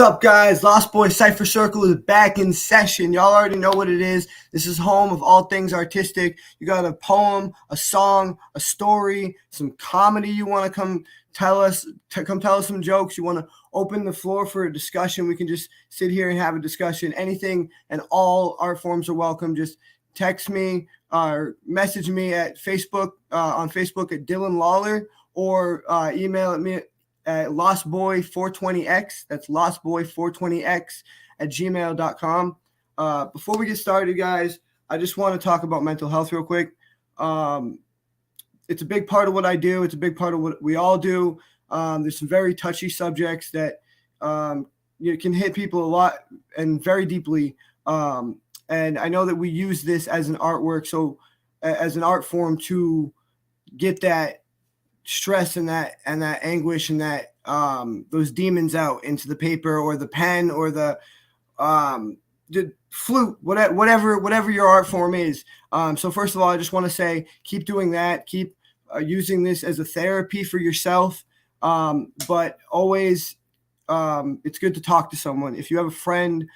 What's up, guys? Lostboys Cypher Circle is back in session. Y'all already know what it is. This is home of all things artistic. You got a poem, a song, a story, some comedy you want to come tell us some jokes. You want to open the floor for a discussion. We can just sit here and have a discussion. Anything and all art forms are welcome. Just text me or message me at Facebook, on Facebook at Dylan Lawler, or email at me at lostboy420x. That's lostboy420x at gmail.com. Before we get started, guys, I just want to talk about mental health real quick. It's a big part of what I do. It's a big part of what we all do. There's some very touchy subjects that can hit people a lot and very deeply. And I know that we use this as an artwork, so as an art form to get that stress and that anguish and that those demons out into the paper or the pen or the flute, whatever your art form is. So first of all, I just want to say, keep doing that. Keep using this as a therapy for yourself. But always, it's good to talk to someone. If you have a friend,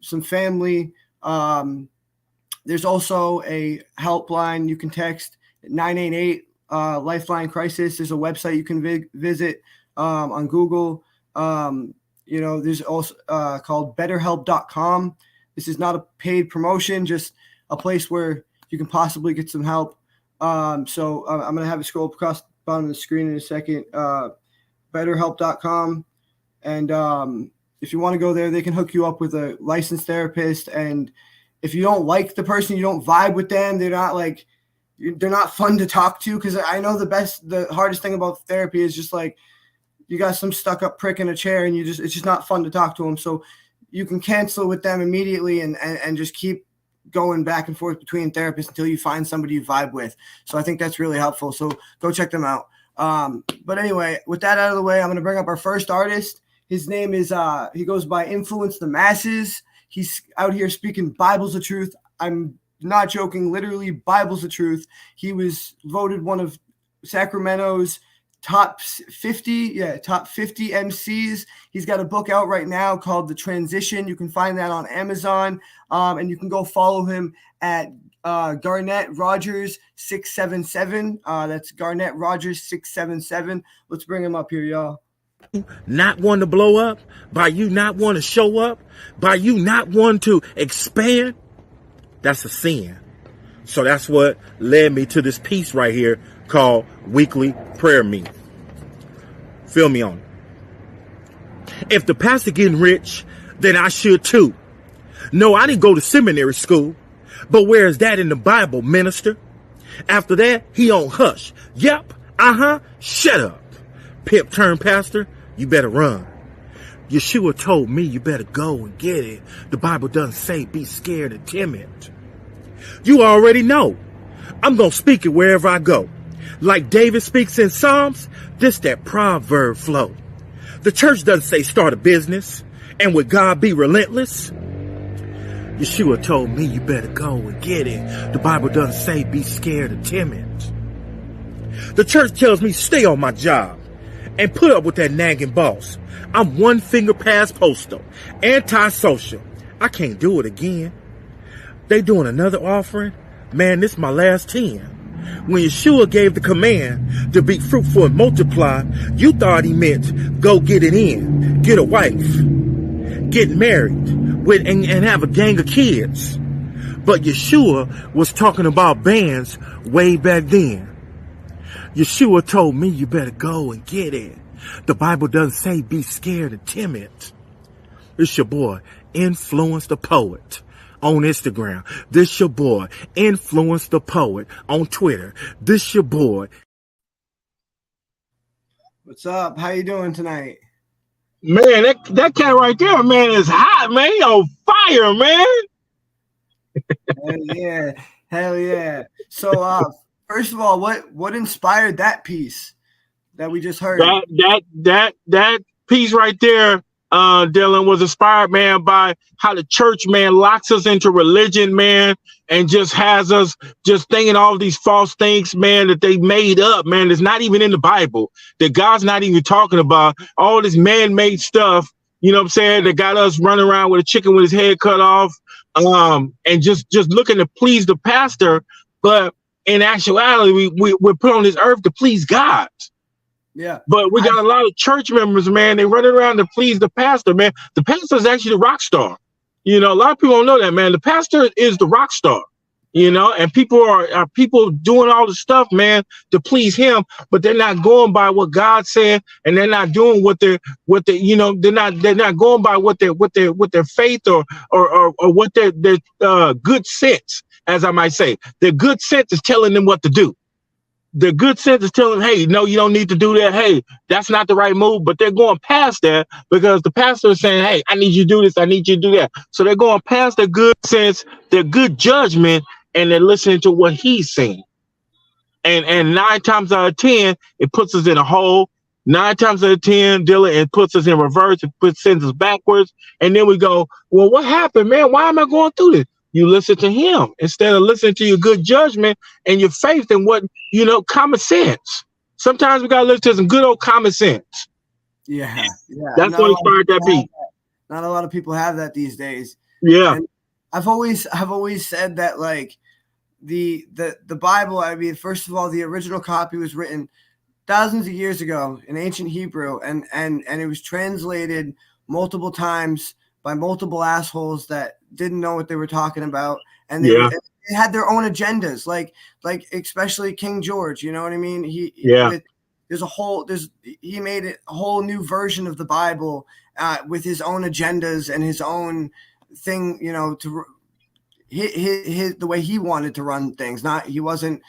some family, there's also a helpline you can text at 988. Lifeline Crisis. There's a website you can visit on Google. There's also called betterhelp.com. This is not a paid promotion, just a place where you can possibly get some help. So I'm going to have it scroll up across the bottom of the screen in a second. Betterhelp.com. And if you want to go there, they can hook you up with a licensed therapist. And if you don't like the person, you don't vibe with them, they're not fun to talk to, because I know the hardest thing about therapy is just like you got some stuck up prick in a chair and it's just not fun to talk to them. So you can cancel with them immediately and just keep going back and forth between therapists until you find somebody you vibe with. So I think that's really helpful. So go check them out. But anyway, with that out of the way, I'm going to bring up our first artist. His name is, he goes by Influence the Masses. He's out here speaking Bible's the truth. I'm not joking, literally Bible's the truth. He was voted one of Sacramento's top 50 MCs. He's got a book out right now called The Transition. You can find that on Amazon. And you can go follow him at Garnett Rogers 677. That's Garnett Rogers 677. Let's bring him up here, y'all. Not want to blow up, by you not want to show up, by you not want to expand. That's a sin. So that's what led me to this piece right here called Weekly Prayer Meeting. Feel me on it. If the pastor getting rich, then I should too. No, I didn't go to seminary school, but where is that in the Bible, minister? After that, he on hush. Yep, shut up. Pimp turned pastor, you better run. Yeshua told me you better go and get it. The Bible doesn't say be scared and timid. You already know. I'm going to speak it wherever I go. Like David speaks in Psalms, this that proverb flow. The church doesn't say start a business and with God be relentless. Yeshua told me you better go and get it. The Bible doesn't say be scared and timid. The church tells me stay on my job and put up with that nagging boss. I'm one finger past postal, antisocial. I can't do it again. They doing another offering? Man, this is my last 10. When Yeshua gave the command to be fruitful and multiply, you thought he meant go get it in, get a wife, get married, and have a gang of kids. But Yeshua was talking about bands way back then. Yeshua told me you better go and get it. The Bible doesn't say be scared and timid. It's your boy, Influence the Poet, on Instagram. This your boy, Influence the Poet, on Twitter. This your boy. What's up? How you doing tonight? Man, that cat right there, man, is hot, man. He on fire, man. Hell yeah. So, first of all, what inspired that piece that we just heard? That piece right there, Dylan, was inspired, man, by how the church, man, locks us into religion, man, and just has us just thinking all these false things, man, that they made up, man. It's not even in the Bible, that God's not even talking about. All this man-made stuff You know what I'm saying? That got us running around with a chicken with his head cut off, and just looking to please the pastor. But in actuality, we're put on this earth to please God. Yeah. But we got a lot of church members, man. They running around to please the pastor, man. The pastor is actually the rock star. You know, a lot of people don't know that, man. The pastor is the rock star. You know, and people are people doing all the stuff, man, to please him, but they're not going by what God said, and they're not doing what they you know, they're not going by what their faith or what their good sense, as I might say. Their good sense is telling them what to do. The good sense is telling them, hey, no, you don't need to do that. Hey, that's not the right move. But they're going past that because the pastor is saying, hey, I need you to do this. I need you to do that. So they're going past their good sense, their good judgment, and they're listening to what he's saying. And 9 times out of 10, it puts us in a hole. 9 times out of 10, Dylan, it puts us in reverse. It sends us backwards. And then we go, well, what happened, man? Why am I going through this? You listen to him instead of listening to your good judgment and your faith and what, you know, common sense. Sometimes we got to listen to some good old common sense. Yeah. That's what inspired that beat. Not a lot of people have that these days. Yeah. And I've always said that, like, the Bible, I mean, first of all, the original copy was written thousands of years ago in ancient Hebrew, and it was translated multiple times by multiple assholes that didn't know what they were talking about, and they had their own agendas, like especially King George. You know what I mean? He made a whole new version of the Bible with his own agendas and his own thing. You know, to his the way he wanted to run things. He wasn't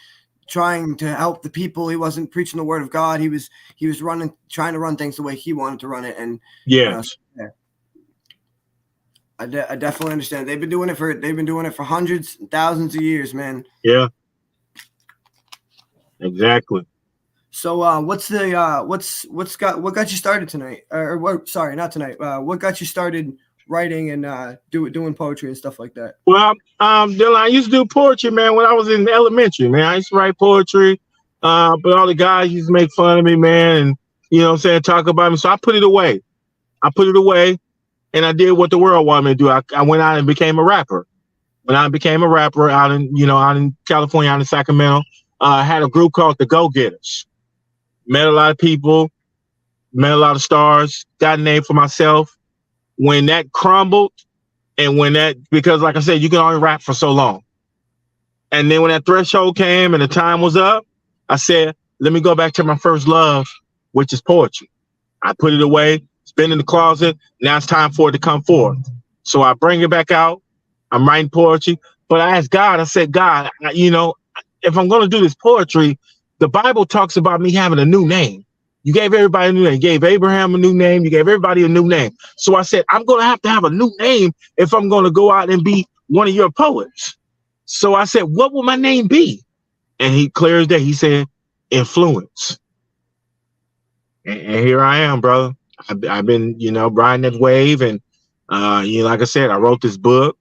trying to help the people. He wasn't preaching the word of God. He was trying to run things the way he wanted to run it. And I definitely understand. They've been doing it for hundreds, thousands of years, man. Yeah. Exactly. So what got you started tonight? Sorry, not tonight. What got you started writing and doing poetry and stuff like that? Well, Dylan, I used to do poetry, man, when I was in elementary, man. I used to write poetry, but all the guys used to make fun of me, man, and, you know what I'm saying, talk about me. So I put it away. And I did what the world wanted me to do. I went out and became a rapper. When I became a rapper out in California, out in Sacramento, I had a group called the Go-Getters. Met a lot of people, met a lot of stars, got a name for myself. When that crumbled, and because like I said, you can only rap for so long. And then when that threshold came and the time was up, I said, let me go back to my first love, which is poetry. I put it away. It's been in the closet. Now it's time for it to come forth. So I bring it back out. I'm writing poetry. But I asked God, I said, God, if I'm going to do this poetry, the Bible talks about me having a new name. You gave everybody a new name. You gave Abraham a new name. You gave everybody a new name. So I said, I'm going to have a new name if I'm going to go out and be one of your poets. So I said, what will my name be? And he clear as day, he said, Influence. And here I am, brother. I've been, riding that wave, and like I said, I wrote this book,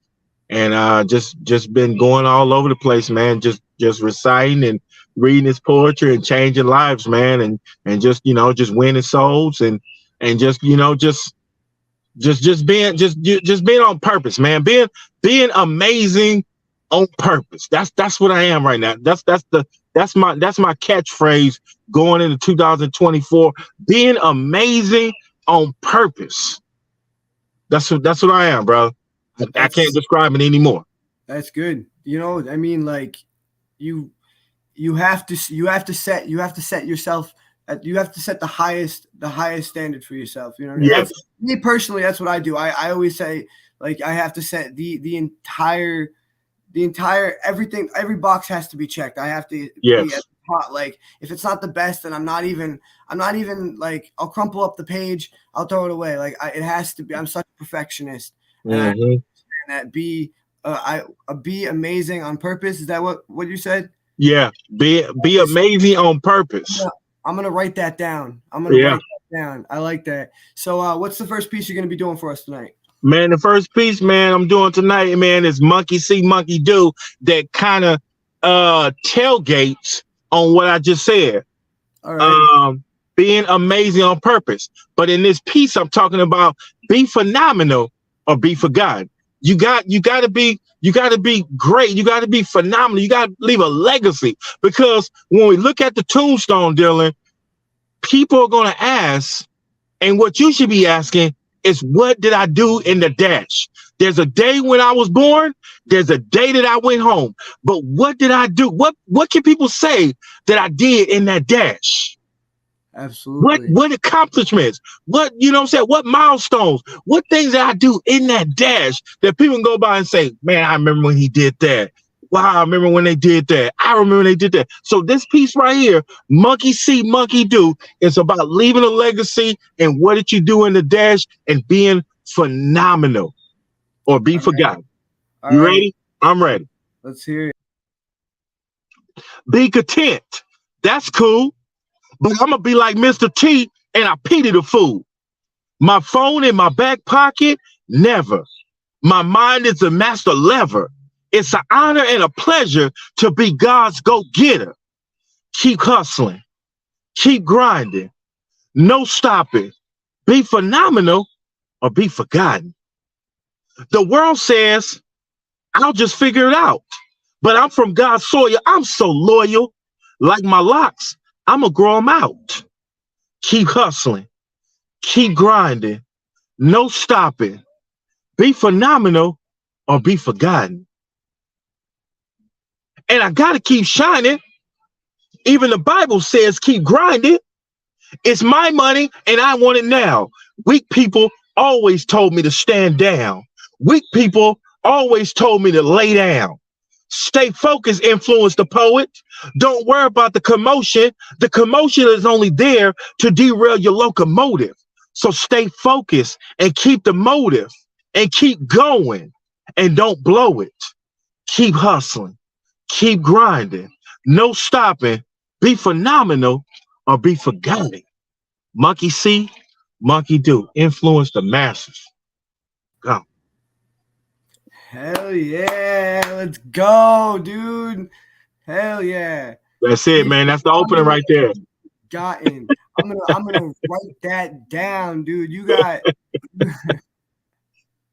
and just been going all over the place, man. Just reciting and reading this poetry and changing lives, man, and just winning souls, and just being on purpose, man. Being amazing on purpose. That's what I am right now. That's my catchphrase going into 2024. Being amazing on purpose. That's what I am, bro. I can't describe it anymore. That's good. I mean, like you have to set yourself you have to set the highest standard for yourself. Yes. Me personally, that's what I do. I always say, like, I have to set the entire everything. Every box has to be checked. I have to be at the top. Like, if it's not the best, then I'm not even like, I'll crumple up the page, I'll throw it away. Like, it has to be. I'm such a perfectionist. And that be amazing on purpose. Is that what you said? Yeah, be amazing on purpose. I'm gonna write that down. Write that down. I like that. So, what's the first piece you're gonna be doing for us tonight? Man, the first piece, man, I'm doing tonight, man, is Monkey See, Monkey Do, that kind of tailgates on what I just said. All right. Being amazing on purpose. But in this piece, I'm talking about Be phenomenal or be forgotten. You got to be great. You got to be phenomenal. You got to leave a legacy, because when we look at the tombstone, Dylan, people are going to ask, and what you should be asking is, what did I do in the dash? There's a day when I was born. There's a day that I went home. But what did I do? What can people say that I did in that dash? Absolutely. What accomplishments? What, you know what I'm saying? What milestones? What things that I do in that dash that people can go by and say, man, I remember when he did that. Wow, I remember when they did that. I remember when they did that. So this piece right here, Monkey See, Monkey Do, is about leaving a legacy and what did you do in the dash and being phenomenal or be forgotten. All You right. ready? I'm ready. Let's hear it. Be content. That's cool. But I'm going to be like Mr. T and I pity the fool. My phone in my back pocket? Never. My mind is a master lever. It's an honor and a pleasure to be God's go-getter. Keep hustling. Keep grinding. No stopping. Be phenomenal or be forgotten. The world says, I'll just figure it out. But I'm from God's soil. I'm so loyal. Like my locks, I'm going to grow them out. Keep hustling. Keep grinding. No stopping. Be phenomenal or be forgotten. And I got to keep shining. Even the Bible says keep grinding. It's my money and I want it now. Weak people always told me to stand down. Weak people always told me to lay down. Stay focused, influence the poet. Don't worry about the commotion. The commotion is only there to derail your locomotive. So stay focused and keep the motive and keep going and don't blow it. Keep hustling. Keep grinding. No stopping. Be phenomenal or be forgotten. Monkey see, monkey do. Influence the masses. Go. Hell yeah. Let's go, dude. Hell yeah. That's it, man. That's the opening right there. Gotten. I'm gonna write that down, dude. You got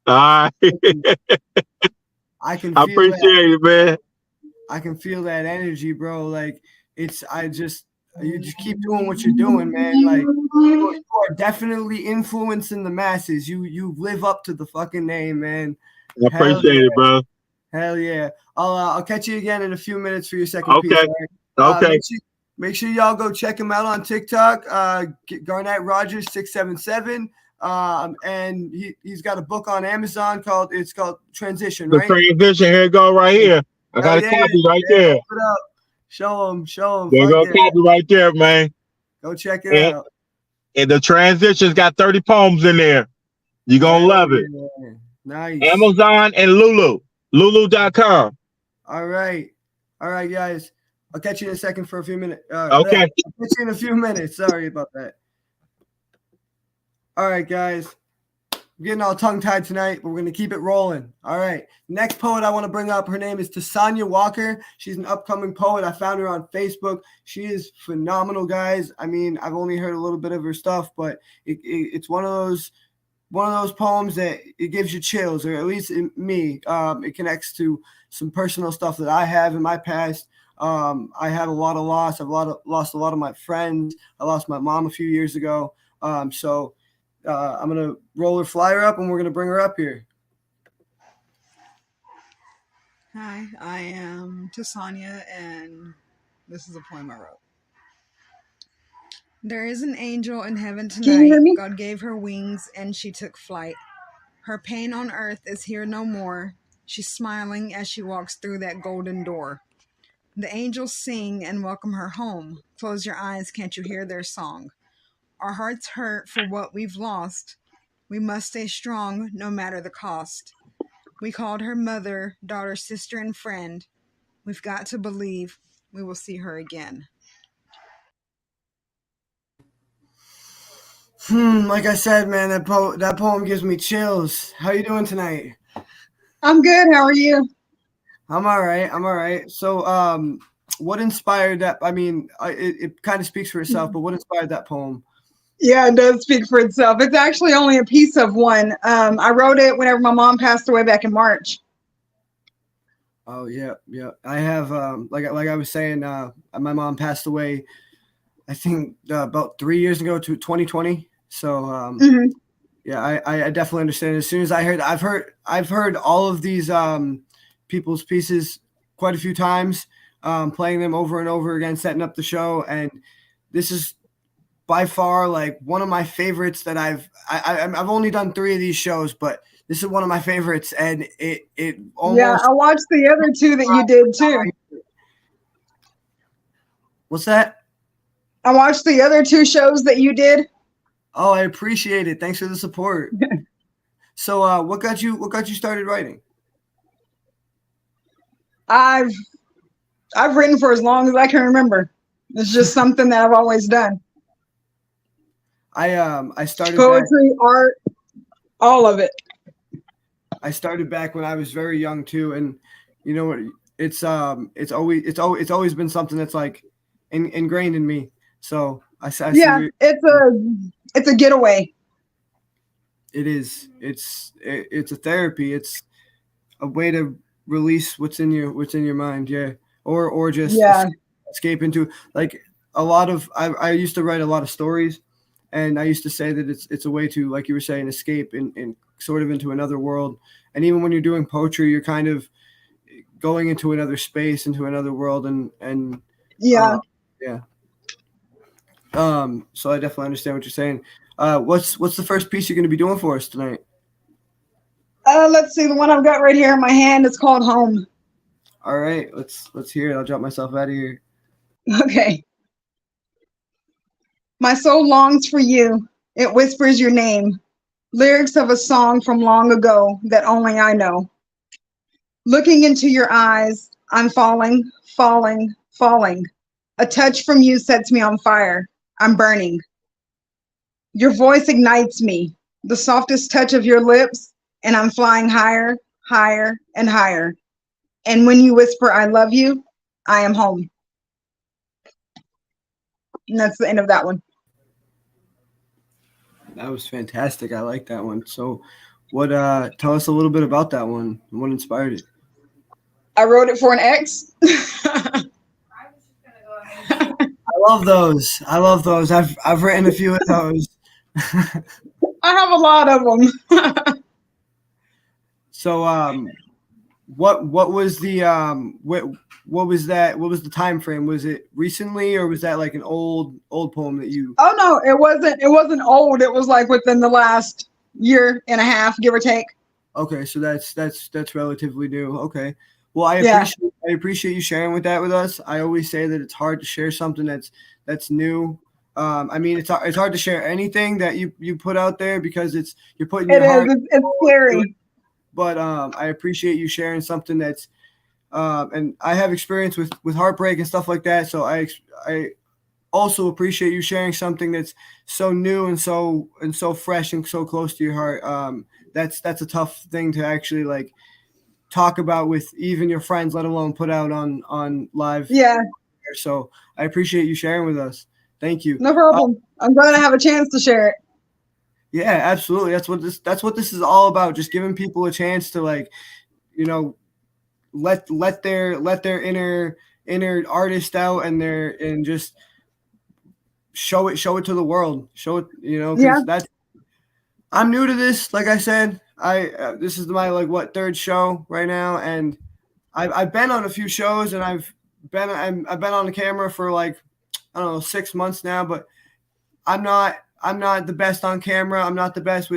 All right. I can I feel appreciate it, man. I can feel that energy, bro. Like you just keep doing what you're doing, man. Like you are definitely influencing the masses. You live up to the fucking name, man. I appreciate it, bro. Hell yeah. I'll catch you again in a few minutes for your second piece. Okay. Make sure y'all go check him out on TikTok. Garnett Rogers 677. And he's got a book on Amazon called Transition, right? The Transition. Here it go right here. I got a copy right there. Put up. Show him. There you go, copy right there, man. Go check it out. And the Transition's got 30 poems in there. You're going to love it. Nice. Amazon and Lulu.com. All right, guys. I'll catch you in a second for a few minutes. Okay. I'll catch you in a few minutes. Sorry about that. All right, guys. We're getting all tongue-tied tonight, but we're going to keep it rolling. All right. Next poet I want to bring up, her name is Tasanya Walker. She's an upcoming poet. I found her on Facebook. She is phenomenal, guys. I mean, I've only heard a little bit of her stuff, but it's one of those poems that it gives you chills, or at least in me. It connects to some personal stuff that I have in my past. I had a lot of loss. I've lost a lot of my friends. I lost my mom a few years ago. So I'm going to roll her flyer up and we're going to bring her up here. Hi, I am Tasanya, and this is a poem I wrote. There is an angel in heaven tonight. Can you hear me? God gave her wings and she took flight. Her pain on earth is here no more. She's smiling as she walks through that golden door. The angels sing and welcome her home. Close your eyes, can't you hear their song? Our hearts hurt for what we've lost. We must stay strong no matter the cost. We called her mother, daughter, sister, and friend. We've got to believe we will see her again. Like I said, man, that poem gives me chills. How you doing tonight? I'm good. How are you? I'm all right. So, what inspired that? I mean, it kind of speaks for itself, but what inspired that poem? Yeah, it does speak for itself. It's actually only a piece of one. I wrote it whenever my mom passed away back in March. Oh yeah, yeah. I have like I was saying, my mom passed away, I think about 3 years ago to 2020. So Mhm. yeah, I definitely understand. As soon as I've heard all of these people's pieces quite a few times, playing them over and over again, setting up the show, and this is by far like one of my favorites that I've only done 3 of these shows, but this is one of my favorites, and it Yeah, almost. I watched the other two that you did too. What's that? I watched the other 2 shows that you did. Oh, I appreciate it. Thanks for the support. So, what got you started writing? I've written for as long as I can remember. It's just something that I've always done. I started back. Poetry, art, all of it. I started back when I was very young too, and you know what? It's always been something that's like ingrained in me. So I Yeah, see it's a getaway. it is. It's a therapy. It's a way to release what's in your mind. Yeah, or just Yeah. escape into like a lot of. I used to write a lot of stories, and I used to say that it's a way to, like you were saying, escape in sort of into another world. And even when you're doing poetry, you're kind of going into another space, into another world, and Yeah. yeah. So I definitely understand what you're saying. What's the first piece you're going to be doing for us tonight? Let's see, the one I've got right here in my hand is called Home. All right, let's hear it. I'll drop myself out of here. Okay. My soul longs for you. It whispers your name. Lyrics of a song from long ago that only I know. Looking into your eyes, I'm falling, falling, falling. A touch from you sets me on fire. I'm burning. Your voice ignites me. The softest touch of your lips, and I'm flying higher, higher, and higher. And when you whisper, I love you, I am home. And that's the end of that one. That was fantastic. I like that one. So, what? Tell us a little bit about that one. What inspired it? I wrote it for an ex. I love those. I've written a few of those. I have a lot of them. So, what was the what was that? What was the time frame? Was it recently, or was that like an old poem that you? Oh no, it wasn't. It wasn't old. It was like within the last year and a half, give or take. Okay, so that's relatively new. Okay, well, I Yeah. appreciate you sharing with us. I always say that it's hard to share something that's new. I mean, it's hard to share anything that you put out there because you're putting your It heart. is. It's scary. But I appreciate you sharing something that's, and I have experience with heartbreak and stuff like that. So I also appreciate you sharing something that's so new and so fresh and so close to your heart. That's a tough thing to actually like talk about with even your friends, let alone put out on live. Yeah. So I appreciate you sharing with us. Thank you. No problem. I'm glad I have a chance to share it. Yeah, absolutely. That's what this is all about. Just giving people a chance to like, let their inner artist out and just show it to the world. Show it, because I'm new to this. Like I said, this is my like third show right now, and I've been on a few shows, and I've been on the camera for like, I don't know, 6 months now, but I'm not the best on camera. I'm not the best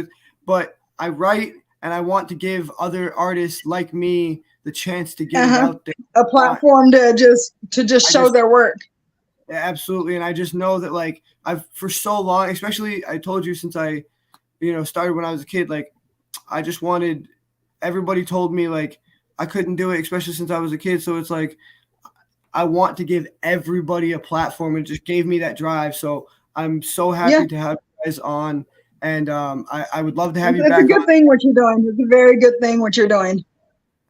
but I write, and I want to give other artists like me the chance to get it out there. A platform to just show their work. Yeah, absolutely. And I just know that like I've for so long, especially I told you since I, started when I was a kid, like I just wanted, everybody told me like I couldn't do it, especially since I was a kid. So it's like, I want to give everybody a platform, and it just gave me that drive. So I'm so happy to have you guys on, and I would love to have you back. It's a good thing what you're doing. It's a very good thing what you're doing.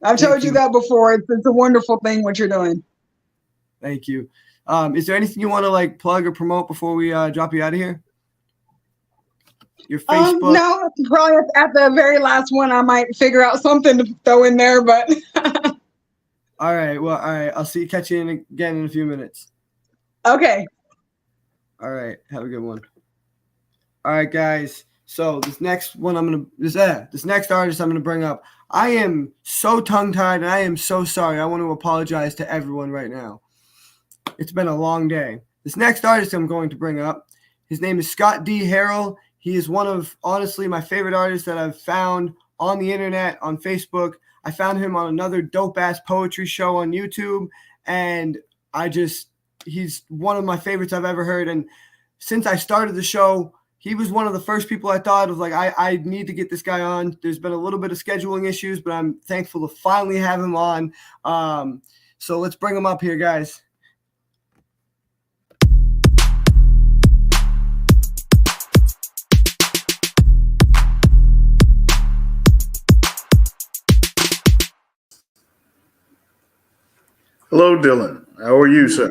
I've told you that before. It's a wonderful thing what you're doing. Thank you. Is there anything you want to like plug or promote before we drop you out of here? your Facebook? No, probably at the very last one, I might figure out something to throw in there, but. All right. Well, all right. I'll catch you again in a few minutes. Okay. All right. Have a good one. All right, guys. So this next one this next artist I'm gonna bring up. I am so tongue-tied and I am so sorry. I want to apologize to everyone right now. It's been a long day. This next artist I'm going to bring up, his name is Scott D. Harrell. He is one of, honestly, my favorite artists that I've found on the internet, on Facebook. I found him on another dope-ass poetry show on YouTube, and he's one of my favorites I've ever heard. And since I started the show, he was one of the first people I thought of, like, I need to get this guy on. There's been a little bit of scheduling issues, but I'm thankful to finally have him on. So let's bring him up here, guys. Hello, Dylan. How are you, sir?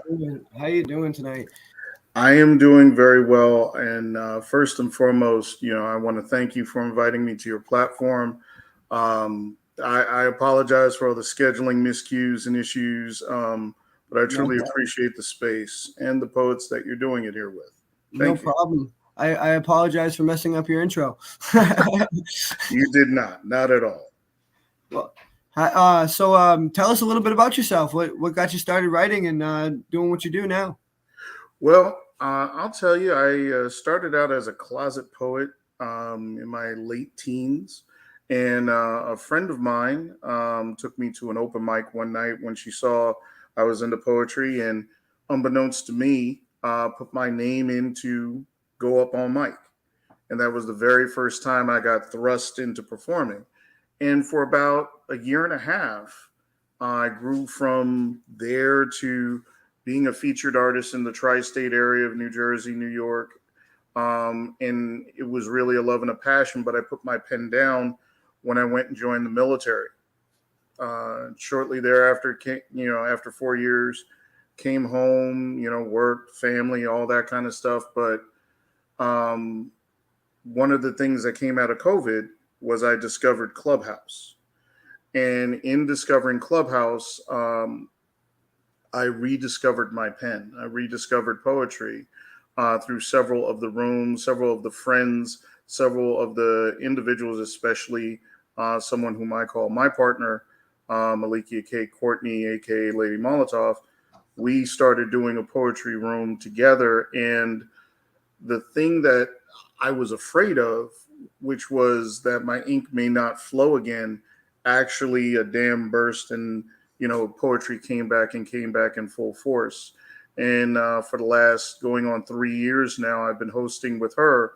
How you doing tonight? I am doing very well. And first and foremost, I want to thank you for inviting me to your platform. I apologize for all the scheduling miscues and issues, but I truly appreciate the space and the poets that you're doing it here with. No problem. I apologize for messing up your intro. You did not at all. Well, so tell us a little bit about yourself. What got you started writing and doing what you do now? Well, I'll tell you, I started out as a closet poet in my late teens. And a friend of mine took me to an open mic one night when she saw I was into poetry, and unbeknownst to me, put my name in to go up on mic. And that was the very first time I got thrust into performing. And for about a year and a half, I grew from there to being a featured artist in the tri-state area of New Jersey, New York. And it was really a love and a passion, but I put my pen down when I went and joined the military. Shortly thereafter, after 4 years, came home, worked, family, all that kind of stuff. But one of the things that came out of COVID was I discovered Clubhouse. And in discovering Clubhouse, I rediscovered my pen. I rediscovered poetry through several of the rooms, several of the friends, several of the individuals, especially someone whom I call my partner, Malikia K. Courtney, aka Lady Molotov. We started doing a poetry room together, and the thing that I was afraid of, which was that my ink may not flow again, actually a dam burst, and poetry came back in full force. And for the last going on 3 years now, I've been hosting with her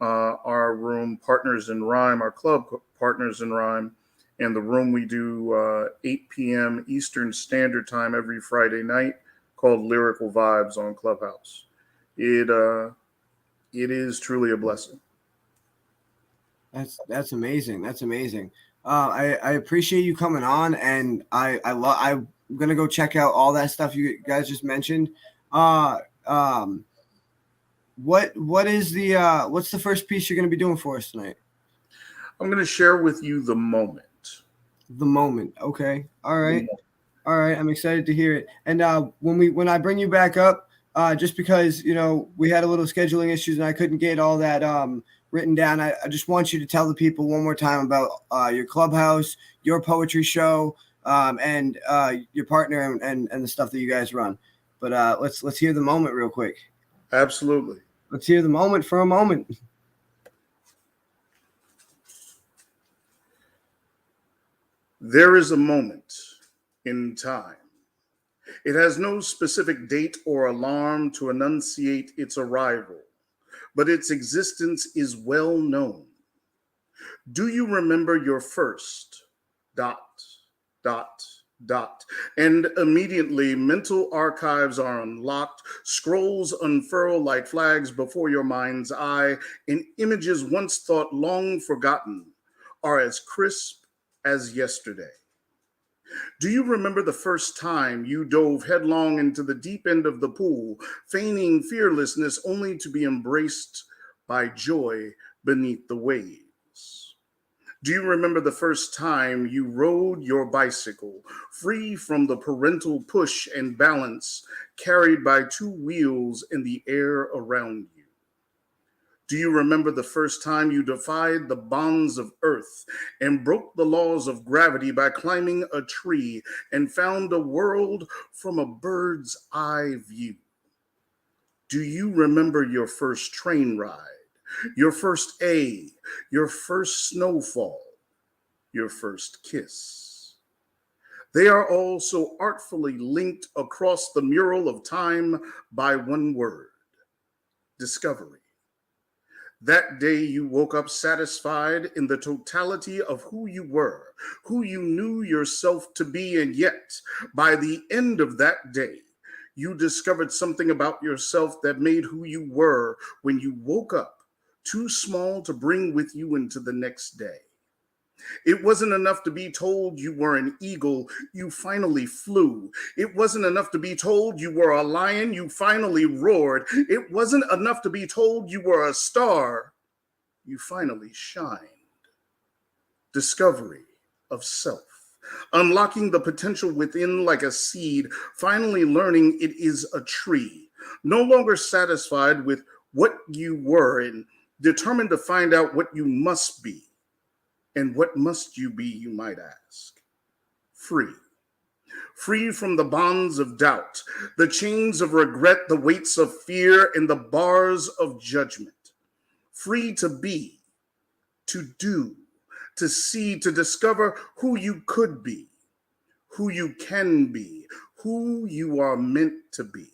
our room, Partners in Rhyme, our club, Partners in Rhyme. And the room we do 8 p.m. Eastern Standard Time every Friday night, called Lyrical Vibes on Clubhouse. It is truly a blessing. That's amazing. That's amazing. I appreciate you coming on, and I'm gonna go check out all that stuff you guys just mentioned. What is what's the first piece you're gonna be doing for us tonight? I'm gonna share with you The Moment. The Moment. Okay. All right. All right. I'm excited to hear it. And when I bring you back up, just because we had a little scheduling issues and I couldn't get all that written down, I just want you to tell the people one more time about your Clubhouse, your poetry show, and your partner and the stuff that you guys run. But let's hear The Moment real quick. Absolutely. Let's hear The Moment for a moment. There is a moment in time. It has no specific date or alarm to enunciate its arrival, but its existence is well known. Do you remember your first ... And immediately mental archives are unlocked, scrolls unfurl like flags before your mind's eye, and images once thought long forgotten are as crisp as yesterday. Do you remember the first time you dove headlong into the deep end of the pool, feigning fearlessness only to be embraced by joy beneath the waves? Do you remember the first time you rode your bicycle, free from the parental push and balance, carried by two wheels in the air around you? Do you remember the first time you defied the bonds of earth and broke the laws of gravity by climbing a tree and found a world from a bird's eye view? Do you remember your first train ride, your first A, your first snowfall, your first kiss? They are all so artfully linked across the mural of time by one word: discovery. That day you woke up satisfied in the totality of who you were, who you knew yourself to be, and yet, by the end of that day, you discovered something about yourself that made who you were when you woke up too small to bring with you into the next day. It wasn't enough to be told you were an eagle, you finally flew. It wasn't enough to be told you were a lion, you finally roared. It wasn't enough to be told you were a star, you finally shined. Discovery of self, unlocking the potential within like a seed, finally learning it is a tree, no longer satisfied with what you were and determined to find out what you must be. And what must you be, you might ask? Free. Free from the bonds of doubt, the chains of regret, the weights of fear, and the bars of judgment. Free to be, to do, to see, to discover who you could be, who you can be, who you are meant to be.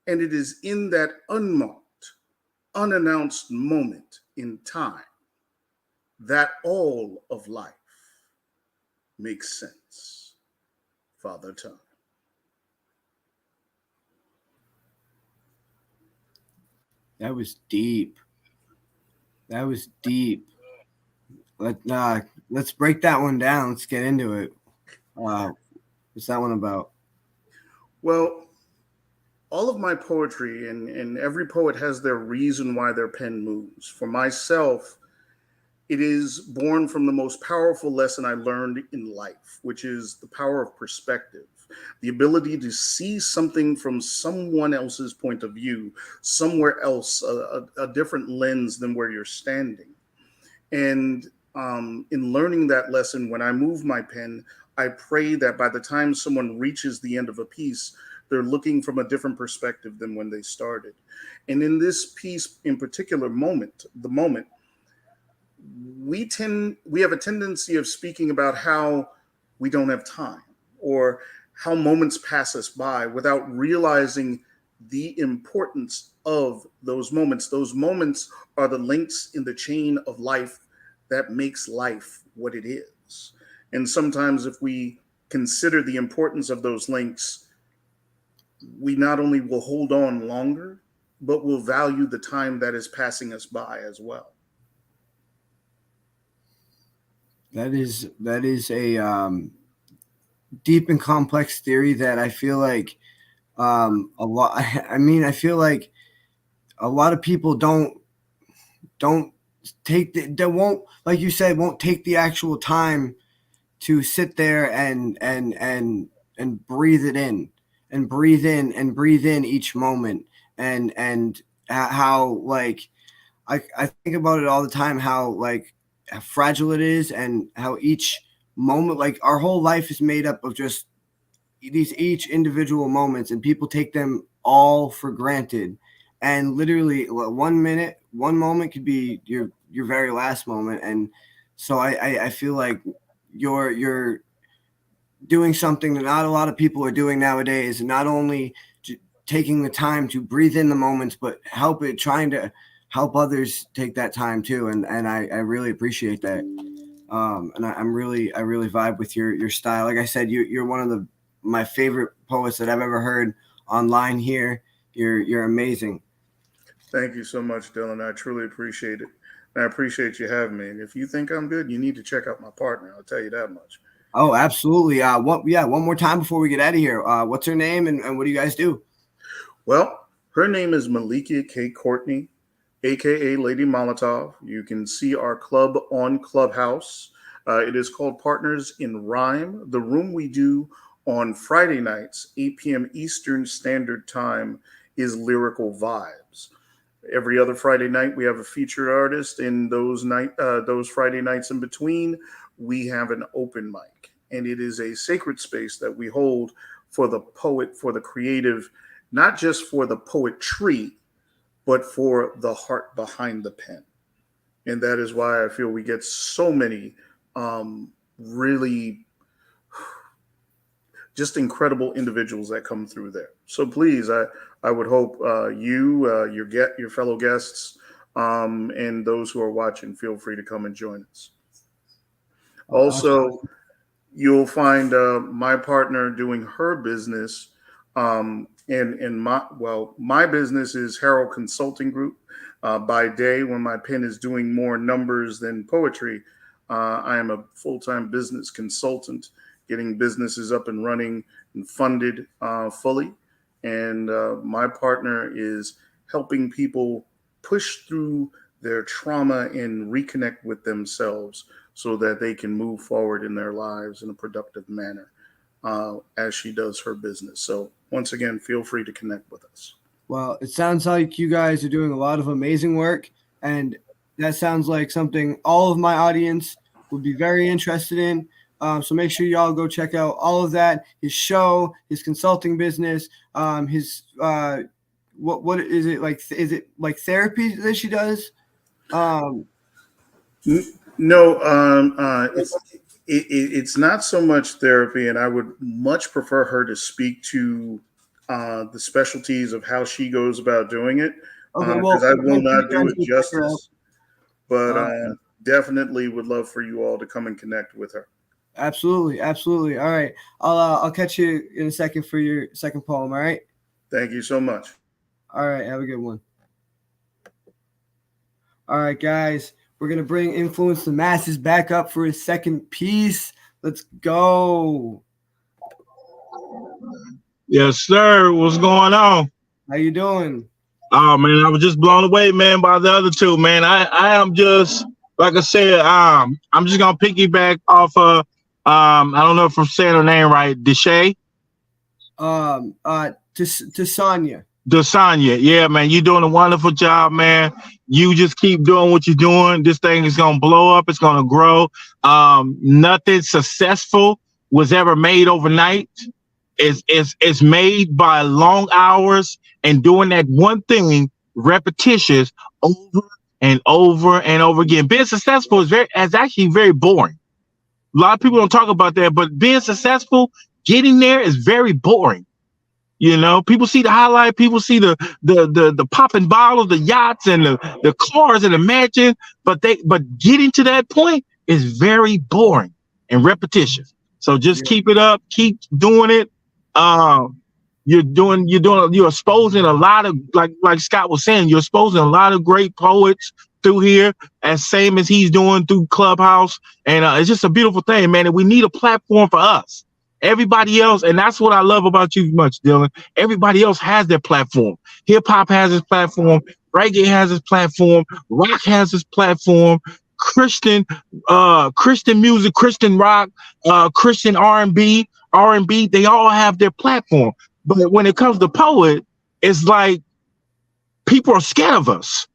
And it is in that unmarked, unannounced moment in time that all of life makes sense. Father Time. That was deep. That was deep. Let's break that one down. Let's get into it. What's that one about? Well, all of my poetry, and every poet has their reason why their pen moves. For myself, it is born from the most powerful lesson I learned in life, which is the power of perspective, the ability to see something from someone else's point of view, somewhere else, a different lens than where you're standing. And in learning that lesson, when I move my pen, I pray that by the time someone reaches the end of a piece, they're looking from a different perspective than when they started. And in this piece in particular the moment, we have a tendency of speaking about how we don't have time or how moments pass us by without realizing the importance of those moments. Those moments are the links in the chain of life that makes life what it is. And sometimes if we consider the importance of those links, we not only will hold on longer, but will value the time that is passing us by as well. That is a deep and complex theory that I feel like a lot. I mean, I feel like a lot of people don't take they won't, like you said, won't take the actual time to sit there and breathe it in and breathe in and breathe in each moment and how like I think about it all the time, how like how fragile it is and how each moment, like our whole life is made up of just these each individual moments, and people take them all for granted. And literally 1 minute, one moment could be your very last moment. And so I feel like you're doing something that not a lot of people are doing nowadays, not only taking the time to breathe in the moments, but trying to help others take that time too. And I really appreciate that. And I really vibe with your style. Like I said, you're one of my favorite poets that I've ever heard online here. You're amazing. Thank you so much, Dylan. I truly appreciate it. And I appreciate you having me. And if you think I'm good, you need to check out my partner. I'll tell you that much. Oh, absolutely. One more time before we get out of here. What's her name and what do you guys do? Well, her name is Malikia K. Courtney. aka Lady Molotov. You can see our club on Clubhouse. It is called Partners in Rhyme. The room we do on Friday nights, 8 p.m. Eastern Standard Time, is Lyrical Vibes. Every other Friday night, we have a featured artist. In those Friday nights in between, we have an open mic, and it is a sacred space that we hold for the poet, for the creative, not just for the poetry, but for the heart behind the pen. And that is why I feel we get so many really just incredible individuals that come through there. So please, I would hope your fellow guests, and those who are watching, feel free to come and join us. Also, you'll find my partner doing her business. My business is Herald Consulting Group. By day, when my pen is doing more numbers than poetry, I am a full-time business consultant, getting businesses up and running and funded fully. And my partner is helping people push through their trauma and reconnect with themselves so that they can move forward in their lives in a productive manner as she does her business. So once again, feel free to connect with us. Well, it sounds like you guys are doing a lot of amazing work, and that sounds like something all of my audience would be very interested in. So make sure y'all go check out all of that, his show, his consulting business, his what is it like? Is it like therapy that she does? It's not so much therapy, and I would much prefer her to speak to the specialties of how she goes about doing it, because I will not do it justice. But definitely would love for you all to come and connect with her. Absolutely. All right, I'll catch you in a second for your second poem. All right. Thank you so much. All right, have a good one. All right, guys, we're gonna bring Influence the Masses back up for his second piece. Let's go. Yes, sir. What's going on? How you doing? Oh man, I was just blown away, man, by the other two, man. I am just, like I said, I'm just gonna piggyback off of I don't know if I'm saying her name right, Deshay. To Sonya. Desanya, yeah, man, you're doing a wonderful job, man. You just keep doing what you're doing. This thing is gonna blow up. It's gonna grow. Nothing successful was ever made overnight. It's made by long hours and doing that one thing repetitious over and over and over again. Being successful is actually very boring. A lot of people don't talk about that, but being successful, getting there is very boring. You know, people see the highlight, people see the popping bottles, the yachts, and the cars and the mansion, but getting to that point is very boring and repetitious. So just keep it up, keep doing it. You're exposing a lot of, like Scott was saying, you're exposing a lot of great poets through here, as same as he's doing through Clubhouse, and it's just a beautiful thing, man. And we need a platform for us. Everybody else, and that's what I love about you much, Dylan. Everybody else has their platform. Hip hop has its platform. Reggae has its platform. Rock has its platform. Christian music, Christian rock, Christian R&B, they all have their platform. But when it comes to poet, it's like people are scared of us.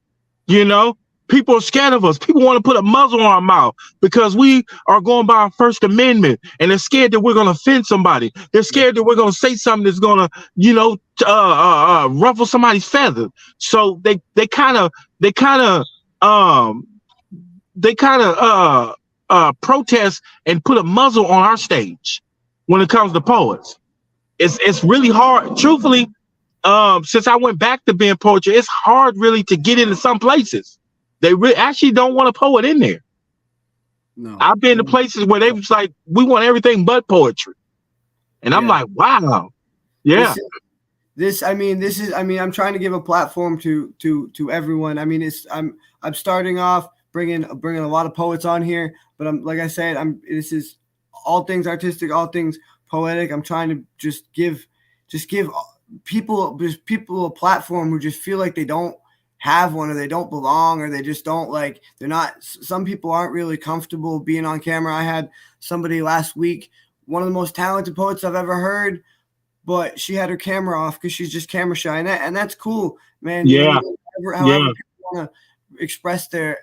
You know, people are scared of us. People want to put a muzzle on our mouth because we are going by our First Amendment, and they're scared that we're going to offend somebody. They're scared that we're going to say something that's going to, ruffle somebody's feathers. So they kind of protest and put a muzzle on our stage when it comes to poets. It's really hard, truthfully. Since I went back to being poetry, it's hard really to get into some places. They actually don't want a poet in there. No, I've been to places where they was like, we want everything but poetry. And I'm like, wow. Yeah. I'm trying to give a platform to everyone. I mean, I'm starting off bringing a lot of poets on here, but this is all things artistic, all things poetic. I'm trying to just give people a platform who just feel like they don't have one, or they don't belong, or they just don't like, they're not, some people aren't really comfortable being on camera. I had somebody last week, one of the most talented poets I've ever heard, but she had her camera off because she's just camera shy, and that's cool, man. Yeah. However people want to express their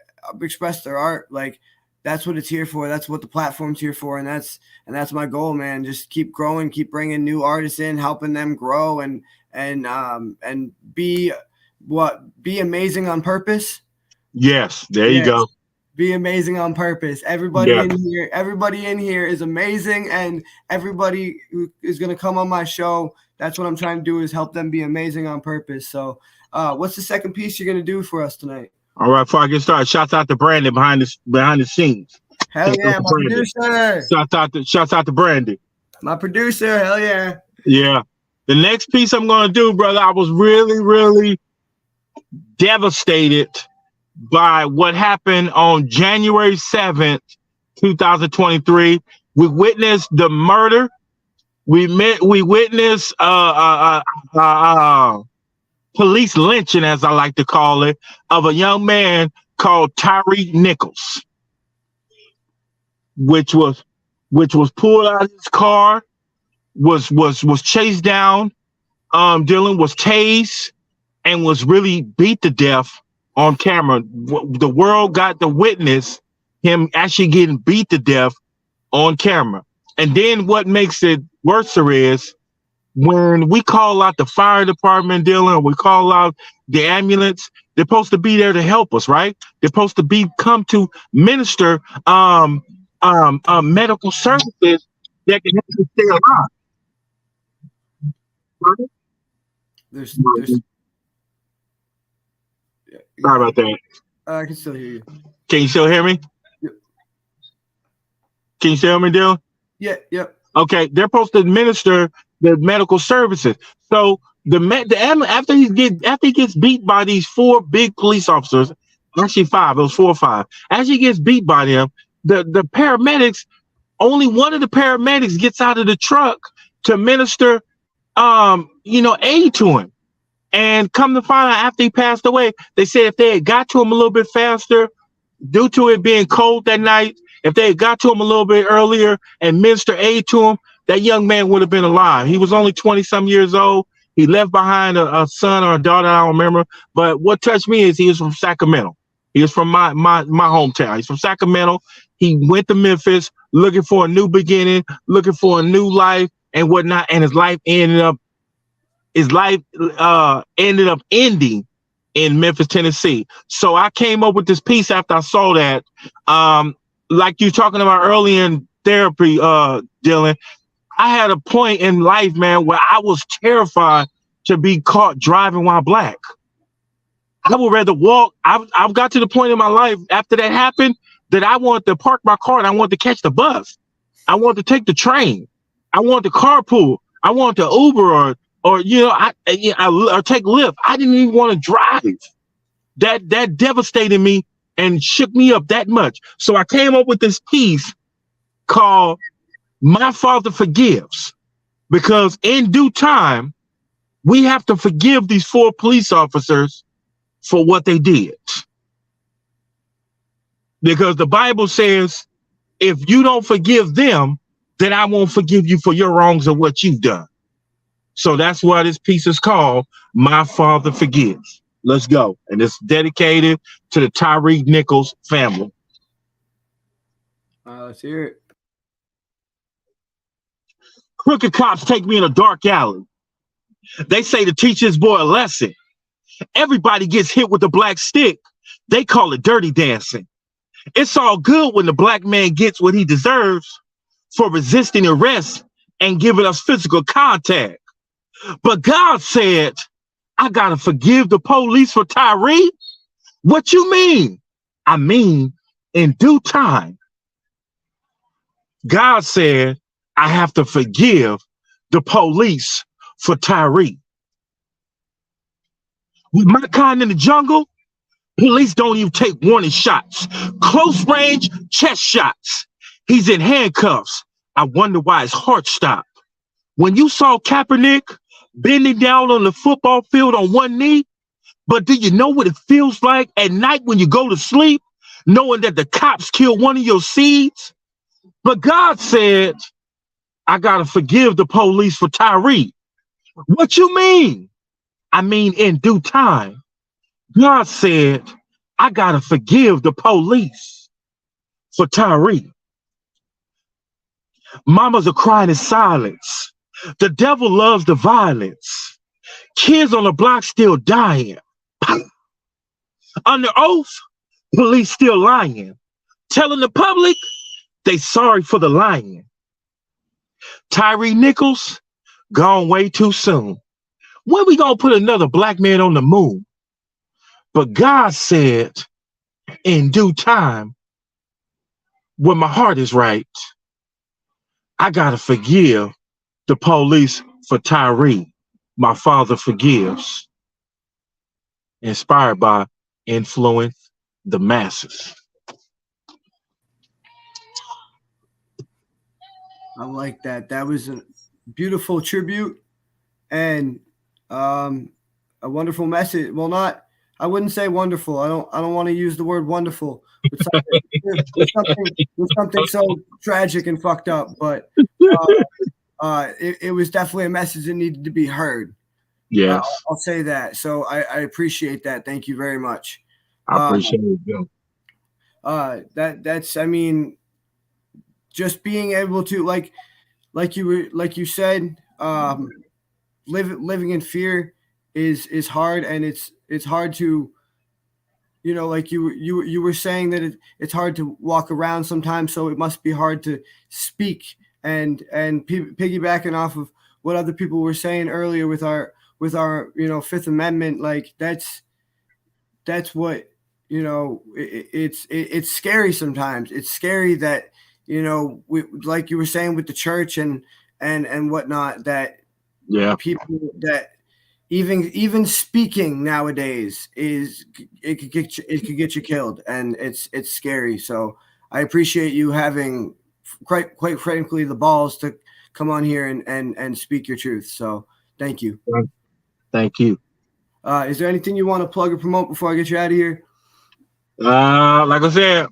art, like that's what it's here for. That's what the platform's here for, and that's my goal, man. Just keep growing, keep bringing new artists in, helping them grow, and be amazing on purpose. Yes, there you go. Be amazing on purpose. Everybody in here is amazing, and everybody who is going to come on my show, that's what I'm trying to do, is help them be amazing on purpose. So what's the second piece you're going to do for us tonight? All right, before I get started, shouts out to Brandon behind the scenes. Hell yeah, my producer. Shouts out to Brandon. My producer, hell yeah. Yeah. The next piece I'm going to do, brother, I was really, really devastated by what happened on January 7th, 2023. We witnessed the murder. We witnessed police lynching, as I like to call it, of a young man called Tyree Nichols, which was pulled out of his car, was chased down, Dylan was tased, and was really beat to death on camera. The world got to witness him actually getting beat to death on camera. And then what makes it worse is when we call out the fire department, Dylan, we call out the ambulance, they're supposed to be there to help us, right? They're supposed to come to minister medical services that can help us stay alive. Right? There's Sorry about that. I can still hear you. Can you still hear me? Yep. Can you still hear me, Dylan? Yeah, yep. Okay, they're supposed to administer the medical services. So after he gets beat by these 4 big police officers, actually 5, it was 4 or 5. As he gets beat by them, the paramedics, only one of the paramedics gets out of the truck to minister aid to him. And come to find out, after he passed away, they said if they had got to him a little bit faster, due to it being cold that night, if they had got to him a little bit earlier and ministered aid to him, that young man would have been alive. He was only 20-some years old. He left behind a son or a daughter, I don't remember. But what touched me is he was from Sacramento. He was from my hometown. He's from Sacramento. He went to Memphis looking for a new beginning, looking for a new life and whatnot. And his life ended up ending in Memphis, Tennessee. So I came up with this piece after I saw that. Like you talking about early in therapy, Dylan, I had a point in life, man, where I was terrified to be caught driving while black. I would rather walk. I've got to the point in my life after that happened that I wanted to park my car and I wanted to catch the bus. I wanted to take the train. I wanted to carpool. I wanted to Uber or take Lyft. I didn't even want to drive. That devastated me and shook me up that much. So I came up with this piece called My Father Forgives, because in due time, we have to forgive these 4 police officers for what they did. Because the Bible says, if you don't forgive them, then I won't forgive you for your wrongs or what you've done. So that's why this piece is called My Father Forgives. Let's go. And it's dedicated to the Tyree Nichols family. Let's hear it. Crooked cops take me in a dark alley. They say to teach this boy a lesson. Everybody gets hit with a black stick. They call it dirty dancing. It's all good when the black man gets what he deserves for resisting arrest and giving us physical contact. But God said, I gotta forgive the police for Tyree? What you mean? I mean, in due time, God said, I have to forgive the police for Tyree. With my kind in the jungle, police don't even take warning shots. Close range chest shots. He's in handcuffs. I wonder why his heart stopped. When you saw Kaepernick bending down on the football field on one knee, But do you know what it feels like at night when you go to sleep, knowing that the cops killed one of your seeds? But God said, I got to forgive the police for Tyree. What you mean? I mean, in due time, God said, I got to forgive the police for Tyree. Mamas are crying in silence. The devil loves the violence. Kids on the block still dying. Under oath, police still lying, telling the public they sorry for the lying. Tyree Nichols, gone way too soon. When we gonna put another black man on the moon? But God said, in due time, when my heart is right, I gotta forgive the police for Tyree. My father forgives. Inspired by Influence the Masses. I like that. That was a beautiful tribute and a wonderful message. Well, not, I wouldn't say wonderful. I don't want to use the word wonderful with something so tragic and fucked up, but it was definitely a message that needed to be heard. Yes. I'll say that. So I appreciate that. Thank you very much. I appreciate it. That's, I mean, just being able to like you said, living in fear is hard, and it's hard to, you know, like you were saying that it's hard to walk around sometimes, so it must be hard to speak and piggybacking off of what other people were saying earlier with our you know, Fifth Amendment, like that's what, you know, it's scary sometimes. It's scary that, you know, like you were saying with the church and whatnot, that people that even speaking nowadays it could get you killed, and it's scary. So I appreciate you having quite frankly the balls to come on here and speak your truth. So thank you. Thank you. Is there anything you want to plug or promote before I get you out of here? Like I said,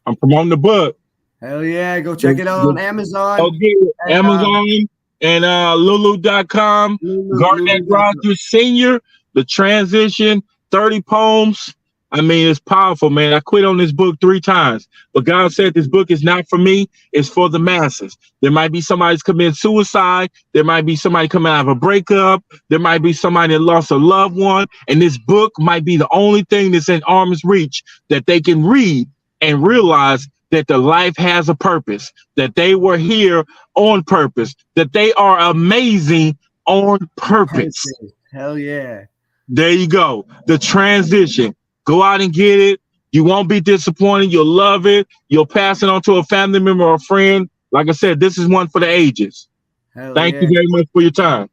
I'm promoting the book. Hell yeah, go check it out on Amazon. Okay, Amazon and Lulu.com. Garnett Rogers Sr., The Transition, 30 poems. I mean, it's powerful, man. I quit on this book 3 times, but God said this book is not for me, it's for the masses. There might be somebody that's committing suicide. There might be somebody coming out of a breakup. There might be somebody that lost a loved one, and this book might be the only thing that's in arm's reach that they can read and realize that the life has a purpose, that they were here on purpose, that they are amazing on purpose. Hell yeah. There you go. The Transition. Go out and get it. You won't be disappointed. You'll love it. You'll pass it on to a family member or a friend. Like I said, this is one for the ages. Thank you very much for your time.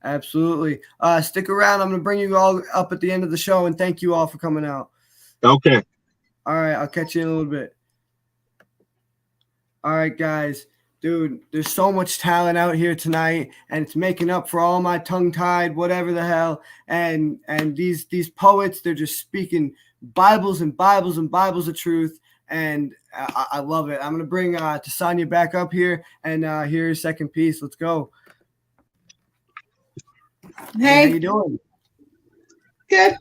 Absolutely. Stick around. I'm going to bring you all up at the end of the show, and thank you all for coming out. Okay. All right. I'll catch you in a little bit. All right, guys. Dude, there's so much talent out here tonight, and it's making up for all my tongue-tied, whatever the hell. And these poets, they're just speaking Bibles and Bibles and Bibles of truth, and I love it. I'm gonna bring Tasanya back up here and hear his second piece. Let's go. Hey, how you doing? Good.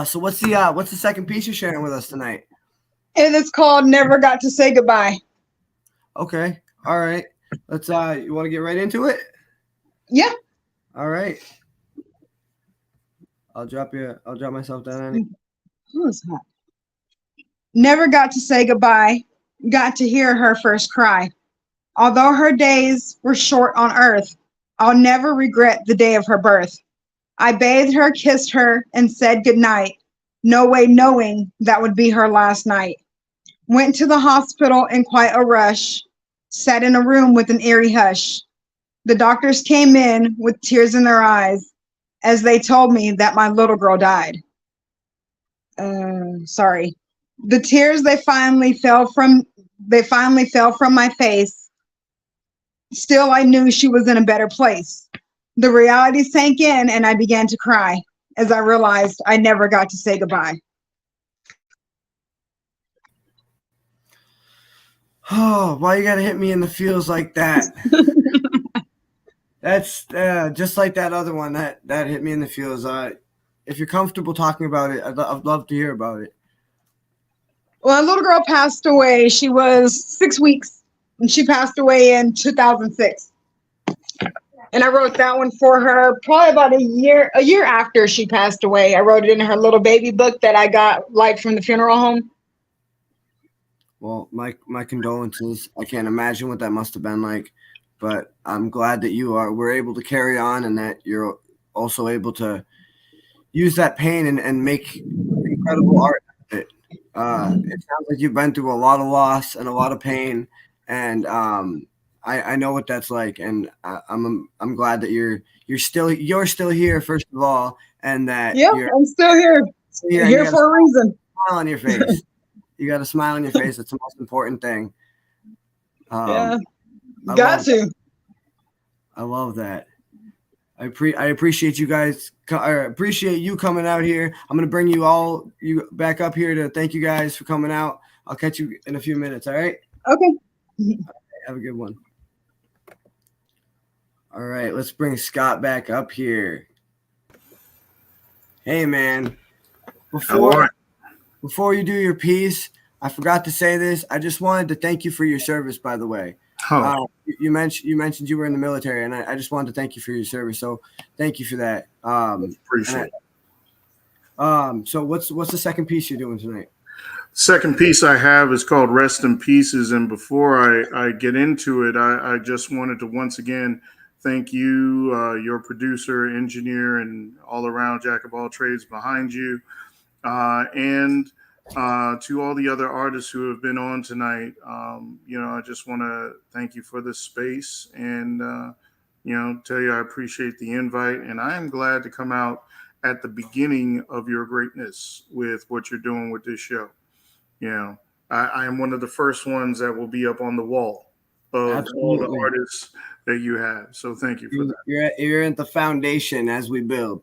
So what's the second piece you're sharing with us tonight? And it's called Never Got to Say Goodbye. Okay. All right. Let's you want to get right into it? Yeah. All right. I'll drop myself down on it. Oh, it's hot. Never got to say goodbye. Got to hear her first cry. Although her days were short on earth, I'll never regret the day of her birth. I bathed her, kissed her, and said goodnight. No way knowing that would be her last night. Went to the hospital in quite a rush, sat in a room with an eerie hush. The doctors came in with tears in their eyes as they told me that my little girl died. Sorry. The tears they finally fell from my face. Still, I knew she was in a better place. The reality sank in and I began to cry as I realized I never got to say goodbye. Oh, why you gotta hit me in the feels like that? That's just like that other one that hit me in the feels. If you're comfortable talking about it, I'd love to hear about it. Well, a little girl passed away. She was 6 weeks and she passed away in 2006. And I wrote that one for her probably about a year after she passed away. I wrote it in her little baby book that I got like from the funeral home. Well, my condolences. I can't imagine what that must have been like, but I'm glad that were able to carry on and that you're also able to use that pain and make incredible art out of it. It sounds like you've been through a lot of loss and a lot of pain, and I know what that's like, and I'm glad that you're still here, first of all, and that I'm still here. Here for a reason. Smile on your face. You got a smile on your face. That's the most important thing. Yeah, I love that. I appreciate you guys. I appreciate you coming out here. I'm gonna bring you back up here to thank you guys for coming out. I'll catch you in a few minutes. All right. Okay. Have a good one. All right, let's bring Scott back up here. Hey, man. Before you do your piece, I forgot to say this. I just wanted to thank you for your service, by the way. You mentioned you were in the military, and I just wanted to thank you for your service. So thank you for that. Appreciate it. So what's the second piece you're doing tonight? Second piece I have is called Rest in Pieces. And before I get into it, I just wanted to once again thank you, your producer, engineer, and all around jack of all trades behind you. And to all the other artists who have been on tonight, I just want to thank you for this space and, tell you I appreciate the invite. And I am glad to come out at the beginning of your greatness with what you're doing with this show. I am one of the first ones that will be up on the wall of Absolutely. all the artists that you have. So thank you for that. You're at the foundation as we build.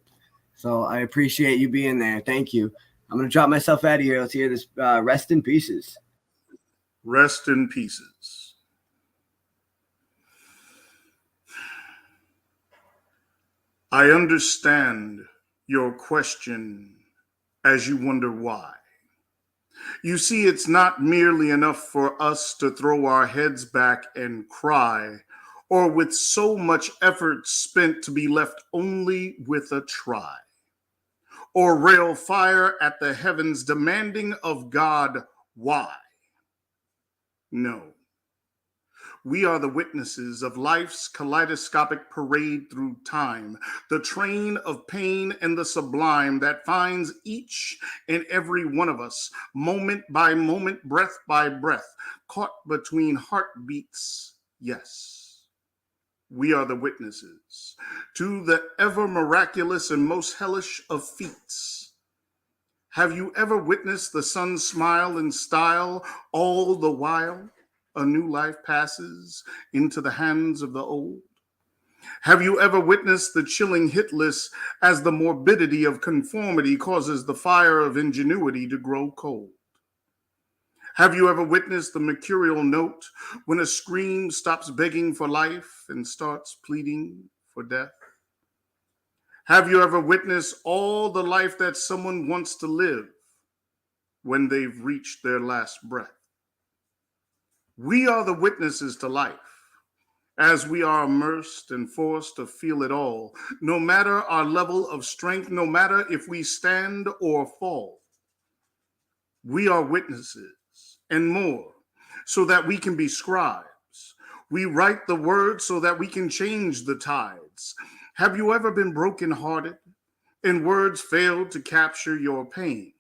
So I appreciate you being there. Thank you. I'm going to drop myself out of here. Let's hear this. Rest in Pieces. Rest in Pieces. I understand your question as you wonder why. You see, it's not merely enough for us to throw our heads back and cry, or with so much effort spent to be left only with a try, or rail fire at the heavens demanding of God why. No. We are the witnesses of life's kaleidoscopic parade through time, the train of pain and the sublime that finds each and every one of us, moment by moment, breath by breath, caught between heartbeats. Yes, we are the witnesses to the ever miraculous and most hellish of feats. Have you ever witnessed the sun smile in style all the while a new life passes into the hands of the old? Have you ever witnessed the chilling hit list as the morbidity of conformity causes the fire of ingenuity to grow cold? Have you ever witnessed the mercurial note when a scream stops begging for life and starts pleading for death? Have you ever witnessed all the life that someone wants to live when they've reached their last breath? We are the witnesses to life, as we are immersed and forced to feel it all, no matter our level of strength, no matter if we stand or fall. We are witnesses and more, so that we can be scribes. We write the words so that we can change the tides. Have you ever been brokenhearted and words failed to capture your pain?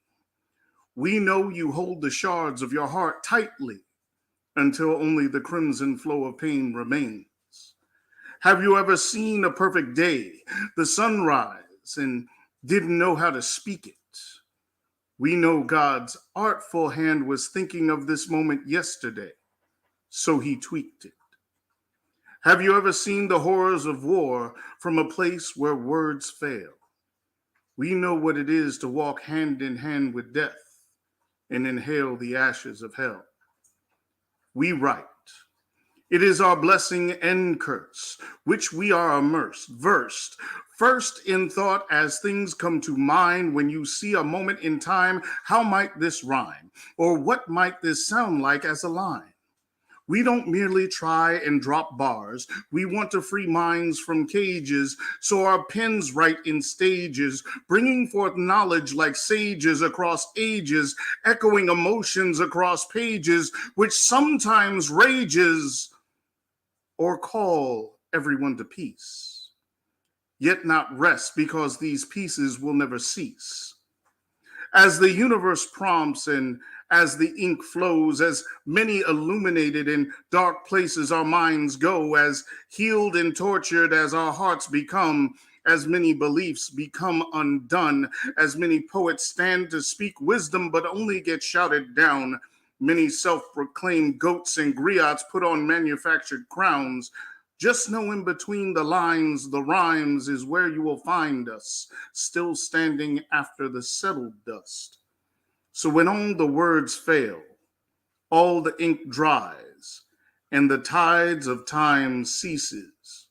We know you hold the shards of your heart tightly until only the crimson flow of pain remains. Have you ever seen a perfect day, the sunrise, and didn't know how to speak it? We know God's artful hand was thinking of this moment yesterday, so he tweaked it. Have you ever seen the horrors of war from a place where words fail? We know what it is to walk hand in hand with death and inhale the ashes of hell. We write. It is our blessing and curse, which we are immersed, versed, first in thought as things come to mind when you see a moment in time. How might this rhyme? Or what might this sound like as a line? We don't merely try and drop bars. We want to free minds from cages, so our pens write in stages, bringing forth knowledge like sages across ages, echoing emotions across pages, which sometimes rages or call everyone to peace, yet not rest because these pieces will never cease. As the universe prompts and as the ink flows, as many illuminated in dark places our minds go, as healed and tortured as our hearts become, as many beliefs become undone, as many poets stand to speak wisdom but only get shouted down, many self-proclaimed goats and griots put on manufactured crowns. Just know in between the lines, the rhymes is where you will find us, still standing after the settled dust. So when all the words fail, all the ink dries, and the tides of time ceases,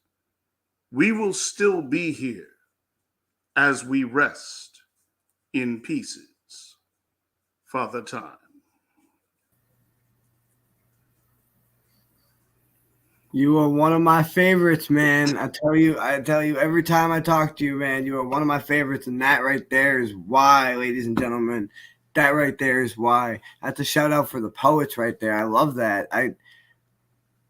we will still be here as we rest in pieces. Father Time. You are one of my favorites, man. I tell you, every time I talk to you, man, you are one of my favorites, and that right there is why, ladies and gentlemen. That right there is why. That's a shout out for the poets right there. I love that.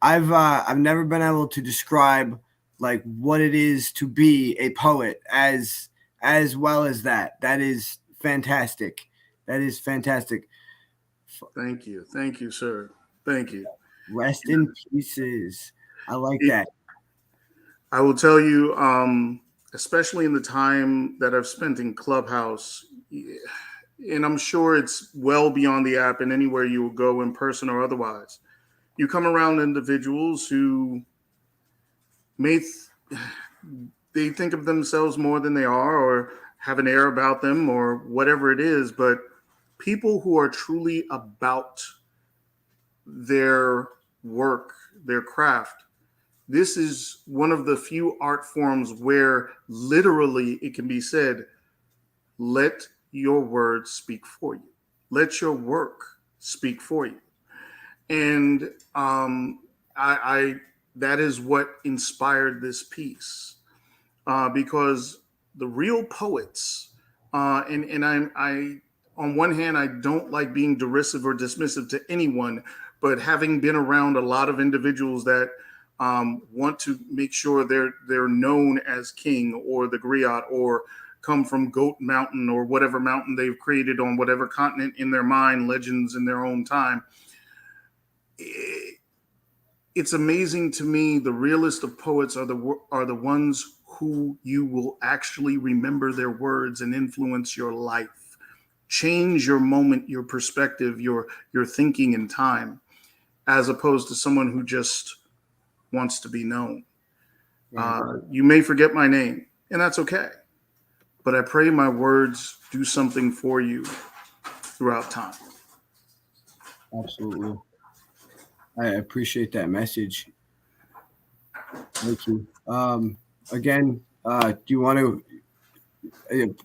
I've never been able to describe like what it is to be a poet as well as that. That is fantastic. That is fantastic. Thank you, sir. Thank you. Rest in pieces. I like that. I will tell you, especially in the time that I've spent in Clubhouse, and I'm sure it's well beyond the app and anywhere you will go in person or otherwise, you come around individuals who they think of themselves more than they are or have an air about them or whatever it is, but people who are truly about their work, their craft. This is one of the few art forms where literally it can be said, let your words speak for you. Let your work speak for you. And I that is what inspired this piece, because the real poets, and I on one hand, I don't like being derisive or dismissive to anyone, but having been around a lot of individuals that want to make sure they're known as king or the griot or come from Goat Mountain or whatever mountain they've created on whatever continent in their mind, legends in their own time. It's amazing to me. The realest of poets are the ones who you will actually remember their words and influence your life, change your moment, your perspective, your thinking in time, as opposed to someone who just wants to be known. You may forget my name, and that's okay. But I pray my words do something for you throughout time. Absolutely. I appreciate that message. Thank you. Again, do you want to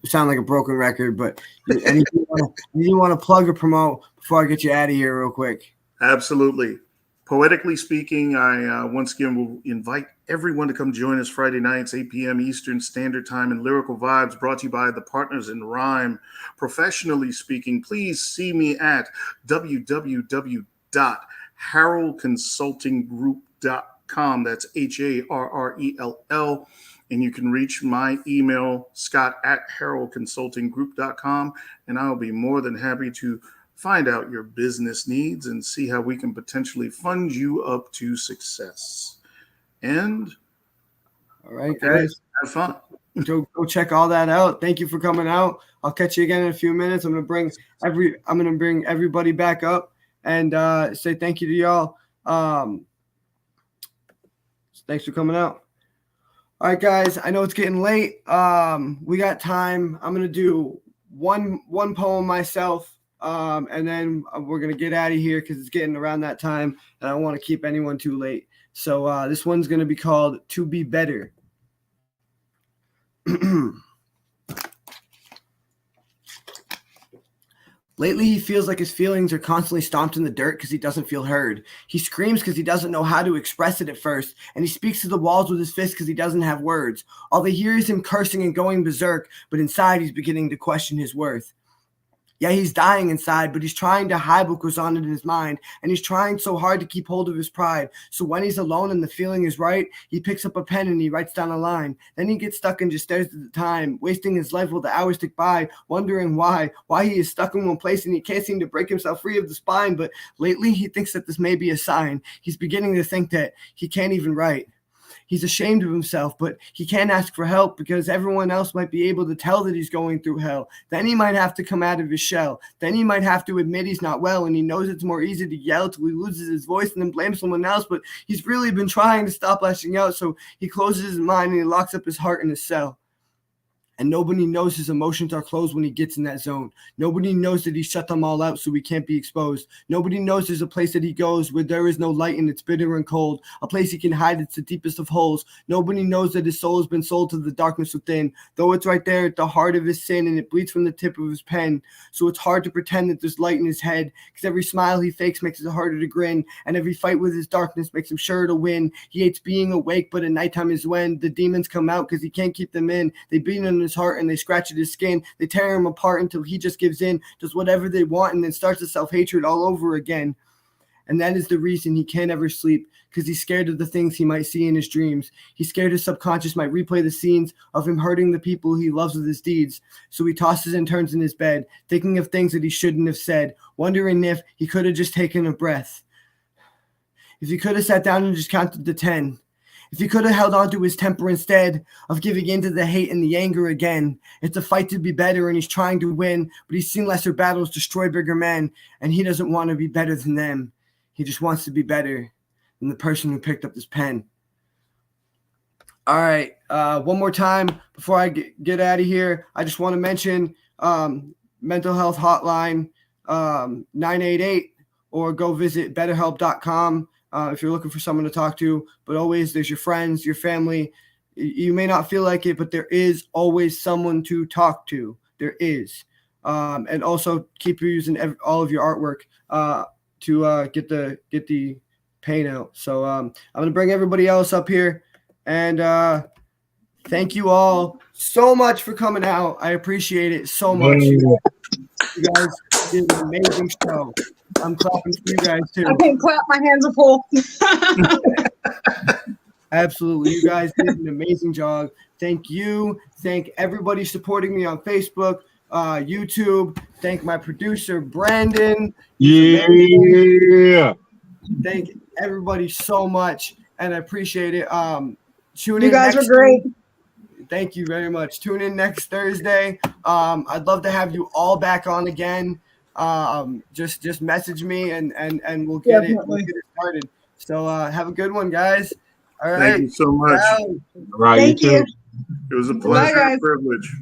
sound like a broken record, but anything you want to plug or promote before I get you out of here real quick? Absolutely. Poetically speaking, I once again will invite everyone to come join us Friday nights, 8 p.m. Eastern Standard Time in Lyrical Vibes, brought to you by the Partners in Rhyme. Professionally speaking, please see me at www.harrellconsultinggroup.com. That's HARRELL. And you can reach my email, scott@harrellconsultinggroup.com, and I'll be more than happy to find out your business needs and see how we can potentially fund you up to success. And all right, guys, have fun. Go check all that out. Thank you for coming out. I'll catch you again in a few minutes. I'm gonna bring everybody back up and say thank you to y'all. Thanks for coming out. All right, guys. I know it's getting late. We got time. I'm gonna do one poem myself, and then we're gonna get out of here because it's getting around that time, and I don't want to keep anyone too late. So this one's gonna be called "To Be Better." Lately, he feels like his feelings are constantly stomped in the dirt because he doesn't feel heard. He screams because he doesn't know how to express it at first, and he speaks to the walls with his fists because he doesn't have words. All they hear is him cursing and going berserk, but inside he's beginning to question his worth. Yeah, he's dying inside, but he's trying to hide what goes on in his mind, and he's trying so hard to keep hold of his pride. So when he's alone and the feeling is right, he picks up a pen and he writes down a line. Then he gets stuck and just stares at the time, wasting his life while the hours tick by, wondering why he is stuck in one place and he can't seem to break himself free of the spine. But lately he thinks that this may be a sign. He's beginning to think that he can't even write. He's ashamed of himself, but he can't ask for help because everyone else might be able to tell that he's going through hell. Then he might have to come out of his shell. Then he might have to admit he's not well, and he knows it's more easy to yell till he loses his voice and then blame someone else, but he's really been trying to stop lashing out, so he closes his mind and he locks up his heart in his cell. And nobody knows his emotions are closed when he gets in that zone. Nobody knows that he shut them all out so he can't be exposed. Nobody knows there's a place that he goes where there is no light and it's bitter and cold. A place he can hide it's the deepest of holes. Nobody knows that his soul has been sold to the darkness within. Though it's right there at the heart of his sin and it bleeds from the tip of his pen. So it's hard to pretend that there's light in his head because every smile he fakes makes it harder to grin. And every fight with his darkness makes him sure to win. He hates being awake, but at nighttime is when the demons come out because he can't keep them in. They beat him his heart and they scratch at his skin. They tear him apart until he just gives in, does whatever they want, and then starts the self-hatred all over again. And that is the reason he can't ever sleep, because he's scared of the things he might see in his dreams. He's scared his subconscious might replay the scenes of him hurting the people he loves with his deeds. So he tosses and turns in his bed, thinking of things that he shouldn't have said, wondering if he could have just taken a breath. If he could have sat down and just counted to 10. If he could have held on to his temper instead of giving in to the hate and the anger again. It's a fight to be better and he's trying to win, but he's seen lesser battles destroy bigger men, and he doesn't want to be better than them. He just wants to be better than the person who picked up this pen. All right, one more time before I get out of here, I just want to mention mental health hotline 988, or go visit betterhelp.com. If you're looking for someone to talk to, but always there's your friends, your family. You may not feel like it, but there is always someone to talk to. There is. And also keep using all of your artwork to get the pain out. So I'm going to bring everybody else up here. And thank you all so much for coming out. I appreciate it so much. You guys did an amazing show. I'm clapping for you guys too. I can't clap. My hands are full. Absolutely. You guys did an amazing job. Thank you. Thank everybody supporting me on Facebook, YouTube. Thank my producer, Brandon. Yeah. Thank everybody so much. And I appreciate it. Tune in. You guys were great. Thank you very much. Tune in next Thursday. I'd love to have you all back on again. Just message me and we'll get it started. So have a good one, guys. All right. Thank you so much. Right. Thank you. It was a pleasure Bye, guys. and privilege.